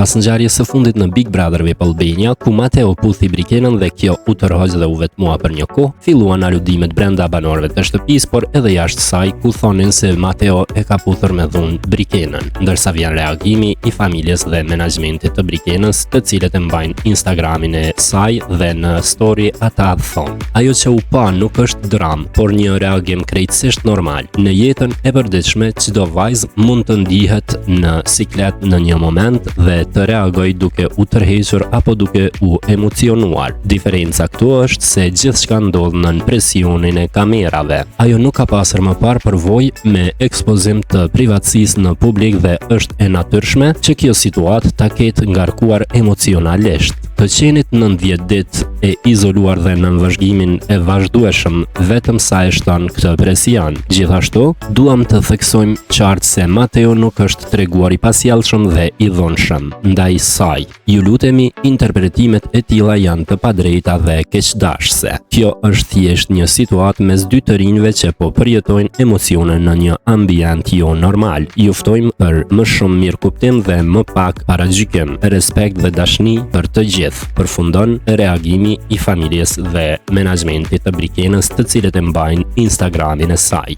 Pas ngjarjes së fundit në Big Brother VIP Albania, ku Mateo puthi Brikenën dhe kjo u tërhoq dhe u vetmua për një kohë, filluan aludimet brenda banorëve të shtëpisë, por edhe jashtë saj, ku thonin se Mateo e ka puthur me dhunë Brikenën, ndërsa vjen reagimi i familjes dhe menaxhmentit të Brikenës, të cilët e mbajnë Instagramin e saj dhe në story ata thonë: "Ajo që u pa nuk është dram, por një reagim krejtësisht normal. Në jetën e përditshme, çdo vajzë mund të ndihet në siklet në një moment dhe të reagoj duke u tërhequr apo duke u emocionuar. Diferenca këtu është se gjithçka ndodh nën presionin e kamerave. Ajo nuk ka pasur më parë përvojë me ekspozim të privatësisë në publik dhe është e natyrshme që kjo situatë ta ketë ngarkuar emocionalisht. Të qenit 90 ditë e izoluar dhe në vëzhgimin e vazhdueshëm, vetëm sa e shton këtë presion. Gjithashtu, duam të theksojmë qartë se Mateo nuk është treguar i pasjellshëm dhe i dhunshëm ndaj saj. Ju lutemi, interpretimet e tilla janë të padrejta dhe keqdashse. Kjo është thjesht një situatë mes dy të rinjve që po përjetojnë emocione në një ambient jo normal. Ju ftojmë për më shumë mirëkuptim dhe më pak paragjykim, respekt dhe dashni për të gjithë." Përfundon reagimi i familjes dhe menaxhmentit të Brikenës, të cilët e mbajnë Instagramin e saj.